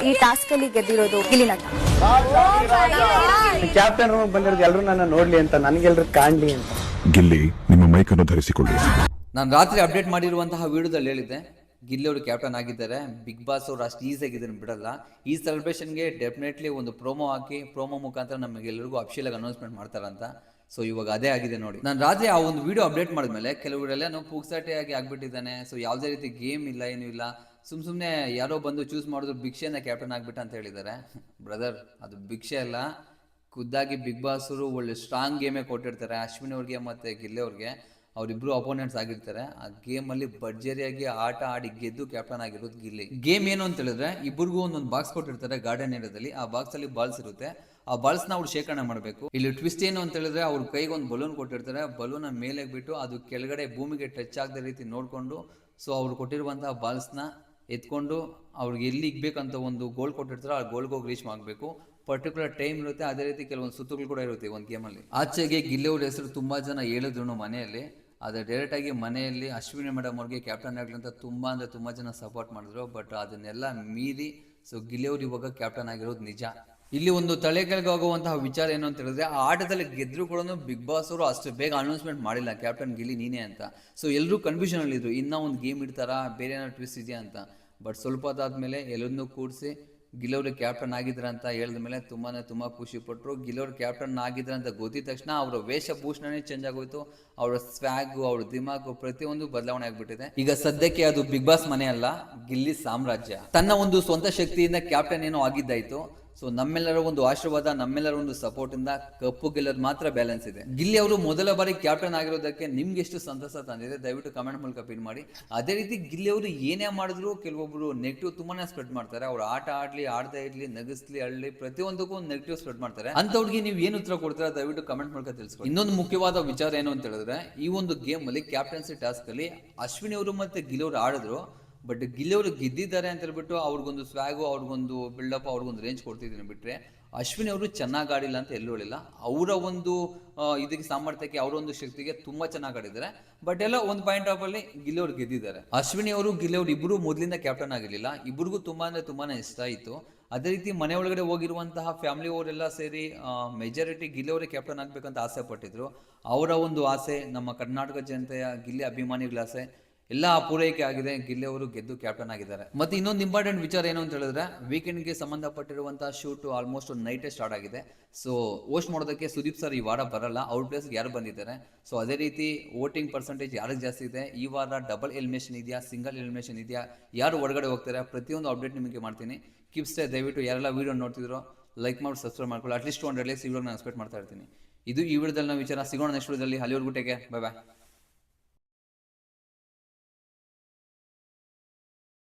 ಈ ಟಾಸ್ಕ್ ಅಲ್ಲಿ ಗೆದ್ದಿರೋದು ಗಿಲ್ಲಿ ನಟ. ಕ್ಯಾಪ್ಟನ್ ರೂಮ್ ಬಂದಿರೋದು ಎಲ್ಲರೂ ನನ್ನ ನೋಡ್ಲಿ ಅಂತ, ನನಗೆಲ್ಲರೂ ಕಾಣ್ಲಿ ಅಂತ. ಗಿಲ್ಲಿ ನಿಮ್ಮ ಮೈಕನ್ನು ಧರಿಸಿಕೊಳ್ಳಿ. ನಾನು ರಾತ್ರಿ ಅಪ್ಡೇಟ್ ಮಾಡಿರುವಂತಹ ವಿಡಿಯೋದಲ್ಲಿ ಹೇಳಿದ್ದೆ ಗಿಲ್ಲಿ ಅವರು ಕ್ಯಾಪ್ಟನ್ ಆಗಿದ್ದಾರೆ. ಬಿಗ್ ಬಾಸ್ ಅವರು ಅಷ್ಟು ಈಸಿಯಾಗಿ ಇದನ್ನು ಬಿಡಲ್ಲ. ಈ ಸೆಲೆಬ್ರೇಷನ್ಗೆ ಡೆಫಿನೆಟ್ಲಿ ಒಂದು ಪ್ರೋಮೋ ಹಾಕಿ ಪ್ರೋಮೋ ಮುಖಾಂತರ ನಮಗೆಲ್ಲರಿಗೂ ಅಫಿಷಿಯಲ್ ಅನೌನ್ಸ್ಮೆಂಟ್ ಮಾಡ್ತಾರಂತ. ಸೊ ಇವಾಗ ಅದೇ ಆಗಿದೆ ನೋಡಿ. ನಾನು ರಾತ್ರಿ ಆ ಒಂದು ವಿಡಿಯೋ ಅಪ್ಡೇಟ್ ಮಾಡಿದ್ಮೇಲೆ ಕೆಲವರೆಲ್ಲ ನಾವು ಪುಕ್ಸಾಟೆಯಾಗಿ ಆಗ್ಬಿಟ್ಟಿದ್ದಾನೆ. ಸೊ ಯಾವುದೇ ರೀತಿ ಗೇಮ್ ಇಲ್ಲ, ಏನೂ ಇಲ್ಲ, ಸುಮ್ಮನೆ ಯಾರೋ ಬಂದು ಚೂಸ್ ಮಾಡಿದ್ರು ಭಿಕ್ಷೆನ ಕ್ಯಾಪ್ಟನ್ ಆಗ್ಬಿಟ್ಟ ಅಂತ ಹೇಳಿದ್ದಾರೆ. ಬ್ರದರ್, ಅದು ಭಿಕ್ಷೆ ಅಲ್ಲ, ಖುದ್ದಾಗಿ ಬಿಗ್ ಬಾಸ್ ಅವರು ಒಳ್ಳೆ ಸ್ಟ್ರಾಂಗ್ ಗೇಮೇ ಕೊಟ್ಟಿರ್ತಾರೆ. ಅಶ್ವಿನಿ ಅವ್ರಿಗೆ ಮತ್ತು ಗಿಲ್ಲಿ ಅವ್ರಿಗೆ ಅವರಿಬ್ರು ಅಪೋನೆಂಟ್ಸ್ ಆಗಿರ್ತಾರೆ. ಆ ಗೇಮಲ್ಲಿ ಭರ್ಜರಿಯಾಗಿ ಆಟ ಆಡಿ ಗೆದ್ದು ಕ್ಯಾಪ್ಟನ್ ಆಗಿರೋದು ಗಿಲ್ಲಿ. ಗೇಮ್ ಏನು ಅಂತ ಹೇಳಿದ್ರೆ ಇಬ್ಬರಿಗೂ ಒಂದೊಂದು ಬಾಕ್ಸ್ ಕೊಟ್ಟಿರ್ತಾರೆ ಗಾರ್ಡನ್ ಏರಿಯಾದಲ್ಲಿ. ಆ ಬಾಕ್ಸಲ್ಲಿ ಬಾಲ್ಸ್ ಇರುತ್ತೆ. ಆ ಬಾಲ್ಸ್ನ ಅವ್ರು ಶೇಖರಣೆ ಮಾಡಬೇಕು. ಇಲ್ಲಿ ಟ್ವಿಸ್ಟ್ ಏನು ಅಂತ ಹೇಳಿದ್ರೆ ಅವ್ರ ಕೈಗೆ ಒಂದು ಬಲೂನ್ ಕೊಟ್ಟಿರ್ತಾರೆ. ಬಲೂನ ಮೇಲೆ ಬಿಟ್ಟು ಅದು ಕೆಳಗಡೆ ಭೂಮಿಗೆ ಟಚ್ ಆಗದ ರೀತಿ ನೋಡಿಕೊಂಡು ಸೊ ಅವ್ರು ಕೊಟ್ಟಿರುವಂತಹ ಬಾಲ್ಸ್ನ ಎತ್ಕೊಂಡು ಅವ್ರಿಗೆ ಎಲ್ಲಿ ಇಗ್ಬೇಕಂತ ಒಂದು ಗೋಲ್ ಕೊಟ್ಟಿರ್ತಾರೆ. ಆ ಗೋಲ್ಗೆ ಹೋಗಿ ರೀಚ್ ಮಾಡಬೇಕು. ಪರ್ಟಿಕ್ಯುಲರ್ ಟೈಮ್ ಇರುತ್ತೆ. ಅದೇ ರೀತಿ ಕೆಲವೊಂದು ಸುತ್ತುಗಳು ಕೂಡ ಇರುತ್ತೆ ಒಂದು ಗೇಮಲ್ಲಿ. ಆಚೆಗೆ ಗಿಲ್ಲಿ ಅವ್ರ ಹೆಸರು ತುಂಬ ಜನ ಹೇಳಿದ್ರು ಮನೆಯಲ್ಲಿ. ಆದರೆ ಡೈರೆಕ್ಟಾಗಿ ಮನೆಯಲ್ಲಿ ಅಶ್ವಿನಿ ಮೇಡಮ್ ಅವ್ರಿಗೆ ಕ್ಯಾಪ್ಟನ್ ಆಗಲಿ ಅಂತ ತುಂಬ ಜನ ಸಪೋರ್ಟ್ ಮಾಡಿದ್ರು. ಬಟ್ ಅದನ್ನೆಲ್ಲ ಮೀರಿ ಸೊ ಗಿಲ್ಲಿ ಅವ್ರು ಇವಾಗ ಕ್ಯಾಪ್ಟನ್ ಆಗಿರೋದು ನಿಜ. ಇಲ್ಲಿ ಒಂದು ತಲೆಕೆಳಗಾಗುವಂತಹ ವಿಚಾರ ಏನು ಅಂತ ಹೇಳಿದ್ರೆ, ಆ ಆಟದಲ್ಲಿ ಗೆದ್ರು ಕೂಡ ಬಿಗ್ ಬಾಸ್ ಅವರು ಅಷ್ಟು ಬೇಗ ಅನೌನ್ಸ್ಮೆಂಟ್ ಮಾಡಿಲ್ಲ ಕ್ಯಾಪ್ಟನ್ ಗಿಲ್ಲಿ ನೀನೇ ಅಂತ. ಸೊ ಎಲ್ಲರೂ ಕನ್ಫ್ಯೂಷನ್ ಅಲ್ಲಿದ್ರು, ಇನ್ನೂ ಒಂದು ಗೇಮ್ ಇಡ್ತಾರಾ, ಬೇರೆ ಏನಾದ್ರು ಟ್ವಿಸ್ಟ್ ಇದೆಯಾ ಅಂತ. ಬಟ್ ಸ್ವಲ್ಪ ಹೊತ್ತಾದ್ಮೇಲೆ ಎಲ್ಲರನ್ನೂ ಕೂಡಿಸಿ ಗಿಲ್ಲವ್ರು ಕ್ಯಾಪ್ಟನ್ ಆಗಿದ್ರ ಅಂತ ಹೇಳಿದ ಮೇಲೆ ತುಂಬ ಖುಷಿ ಪಟ್ಟರು. ಗಿಲ್ಲವ್ರು ಕ್ಯಾಪ್ಟನ್ ಆಗಿದ್ರ ಅಂತ ಗೊತ್ತಿದ ತಕ್ಷಣ ಅವರ ವೇಷಭೂಷಣನೇ ಚೇಂಜ್ ಆಗೋಯ್ತು. ಅವರ ಸ್ವ್ಯಾಗು, ಅವ್ರ ದಿಮಾಗು ಪ್ರತಿಯೊಂದು ಬದಲಾವಣೆ ಆಗ್ಬಿಟ್ಟಿದೆ. ಈಗ ಸದ್ಯಕ್ಕೆ ಅದು ಬಿಗ್ ಬಾಸ್ ಮನೆ ಅಲ್ಲ, ಗಿಲ್ಲಿ ಸಾಮ್ರಾಜ್ಯ. ತನ್ನ ಒಂದು ಸ್ವಂತ ಶಕ್ತಿಯಿಂದ ಕ್ಯಾಪ್ಟನ್ ಏನೋ ಆಗಿದ್ದಾಯ್ತು. ಸೊ ನಮ್ಮೆಲ್ಲರ ಒಂದು ಆಶೀರ್ವಾದ, ನಮ್ಮೆಲ್ಲರ ಒಂದು ಸಪೋರ್ಟ್ ಇಂದ ಕಪ್ಪು ಗೆಲ್ಲೋದು ಮಾತ್ರ ಬ್ಯಾಲೆನ್ಸ್ ಇದೆ. ಗಿಲ್ಲಿ ಅವರು ಮೊದಲ ಬಾರಿ ಕ್ಯಾಪ್ಟನ್ ಆಗಿರೋದಕ್ಕೆ ನಿಮ್ಗೆ ಎಷ್ಟು ಸಂತಸ ತಂದಿದೆ ದಯವಿಟ್ಟು ಕಮೆಂಟ್ ಮೂಲಕ ಪಿನ್ ಮಾಡಿ. ಅದೇ ರೀತಿ ಗಿಲ್ಲಿ ಅವರು ಏನೇ ಮಾಡಿದ್ರು ಕೆಲವೊಬ್ರು ನೆಗೆಟಿವ್ ತುಂಬಾನೇ ಸ್ಪ್ರೆಡ್ ಮಾಡ್ತಾರೆ. ಅವ್ರು ಆಟ ಆಡ್ಲಿ, ಆಡದೇ ಇರ್ಲಿ, ನಗಿಸ್ಲಿ, ಅಳ್ಳಿ, ಪ್ರತಿಯೊಂದಕ್ಕೂ ಒಂದು ನೆಗೆಟಿವ್ ಸ್ಪ್ರೆಡ್ ಮಾಡ್ತಾರೆ. ಅಂತವ್ರಿಗೆ ನೀವು ಏನು ಉತ್ತರ ಕೊಡ್ತೀರಾ ದಯವಿಟ್ಟು ಕಮೆಂಟ್ ಮೂಲಕ ತಿಳಿಸ್ಕೊಡಿ. ಇನ್ನೊಂದು ಮುಖ್ಯವಾದ ವಿಚಾರ ಏನು ಅಂತ ಹೇಳಿದ್ರೆ, ಈ ಒಂದು ಗೇಮ್ ಅಲ್ಲಿ ಕ್ಯಾಪ್ಟನ್ಸಿ ಟಾಸ್ಕ್ ಅಲ್ಲಿ ಅಶ್ವಿನಿ ಅವರು ಮತ್ತೆ ಗಿಲ್ಲಿ ಅವರು ಆಡಿದ್ರು. ಬಟ್ ಗಿಲ್ಲಿ ಅವರು ಗೆದ್ದಿದ್ದಾರೆ ಅಂತ ಹೇಳ್ಬಿಟ್ಟು ಅವ್ರಿಗೊಂದು ಸ್ವ್ಯಾಗು, ಅವ್ರಿಗೊಂದು ಬಿಲ್ಡಪ್, ಅವ್ರಿಗೊಂದು ರೇಂಜ್ ಕೊಡ್ತಿದ್ದೀನಿ. ಬಿಟ್ಟರೆ ಅಶ್ವಿನಿ ಅವರು ಚೆನ್ನಾಗಿ ಆಡಿಲ್ಲ ಅಂತ ಎಲ್ಲೂ ಹೇಳಿಲ್ಲ. ಅವರ ಒಂದು ಇದಕ್ಕೆ ಸಾಮರ್ಥ್ಯಕ್ಕೆ, ಅವರ ಒಂದು ಶಕ್ತಿಗೆ ತುಂಬ ಚೆನ್ನಾಗಿ ಆಡಿದ್ದಾರೆ. ಬಟ್ ಎಲ್ಲ ಒಂದು ಪಾಯಿಂಟ್ ಆಫ್ ಅಲ್ಲಿ ಗಿಲ್ಲಿ ಅವರು ಗೆದ್ದಿದ್ದಾರೆ. ಅಶ್ವಿನಿ ಅವರು ಗಿಲ್ಲಿ ಅವರು ಇಬ್ಬರು ಮೊದಲಿಂದ ಕ್ಯಾಪ್ಟನ್ ಆಗಿರಲಿಲ್ಲ. ಇಬ್ಬರಿಗೂ ತುಂಬಾನೇ ಇಷ್ಟ ಆಯಿತು. ಅದೇ ರೀತಿ ಮನೆ ಒಳಗಡೆ ಹೋಗಿರುವಂತಹ ಫ್ಯಾಮಿಲಿ ಅವರೆಲ್ಲ ಸೇರಿ ಮೆಜಾರಿಟಿ ಗಿಲ್ಲಿ ಅವರೇ ಕ್ಯಾಪ್ಟನ್ ಆಗಬೇಕಂತ ಆಸೆ ಪಟ್ಟಿದ್ರು. ಅವರ ಒಂದು ಆಸೆ, ನಮ್ಮ ಕರ್ನಾಟಕ ಜನತೆಯ ಗಿಲ್ಲಿ ಅಭಿಮಾನಿಗಳ ಆಸೆ ಎಲ್ಲ ಪೂರೈಕೆ ಆಗಿದೆ. ಗಿಲ್ಲಿ ಅವರು ಗೆದ್ದು ಕ್ಯಾಪ್ಟನ್ ಆಗಿದ್ದಾರೆ. ಮತ್ತೆ ಇನ್ನೊಂದು ಇಂಪಾರ್ಟೆಂಟ್ ವಿಚಾರ ಏನು ಅಂತ ಹೇಳಿದ್ರೆ, ವೀಕೆಂಡ್ಗೆ ಸಂಬಂಧಪಟ್ಟಿರುವಂತಹ ಶೂಟ್ ಆಲ್ಮೋಸ್ಟ್ ನೈಟೇ ಸ್ಟಾರ್ಟ್ ಆಗಿದೆ. ಸೊ ಹೋಸ್ಟ್ ಮಾಡೋದಕ್ಕೆ ಸುದೀಪ್ ಸರ್ ಈ ವಾರ ಬರಲ್ಲ. ಅವ್ರ ಪ್ಲೇಸ್ಗೆ ಯಾರು ಬಂದಿದ್ದಾರೆ. ಸೊ ಅದೇ ರೀತಿ ವೋಟಿಂಗ್ ಪರ್ಸೆಂಟೇಜ್ ಯಾರಿಗೆ ಜಾಸ್ತಿ ಇದೆ, ಈ ವಾರ ಡಬಲ್ ಎಲಿಮಿನೇಷನ್ ಇದೆಯಾ, ಸಿಂಗಲ್ ಎಲಿಮಿನೇಷನ್ ಇದೆಯಾ, ಯಾರು ಹೊರಗಡೆ ಹೋಗ್ತಾರೆ, ಪ್ರತಿಯೊಂದು ಅಪ್ಡೇಟ್ ನಿಮಗೆ ಮಾಡ್ತೀನಿ. ಕಿಪ್ಸ್ಟೇ ದಯವಿಟ್ಟು ಯಾರೆಲ್ಲ ವೀಡಿಯೋ ನೋಡ್ತಿದ್ರು ಲೈಕ್ ಮಾಡಿ ಸಬ್ಸ್ಕ್ರೈಬ್ ಮಾಡ್ಕೊಳ್ಳಿ. ಅಟ್ಲೀಸ್ಟ್ 200 ಲೈಕ್ಸ್ ಇವಾಗ ನಾನು ಎಕ್ಸ್ಪೆಕ್ಟ್ ಮಾಡ್ತಾ ಇರ್ತೀನಿ. ಇದು ಈ ವಿಡಿಯೋದಲ್ಲಿ ನಾವು ವಿಚಾರ. ಸಿಗೋಣ ನೆಕ್ಸ್ಟ್ ವಿಡಿಯೋದಲ್ಲಿ. ಅಲ್ಲಿವರೆಗೂ ಟೇಕ್ ಕೇರ್, ಬೈ ಬಾಯ್.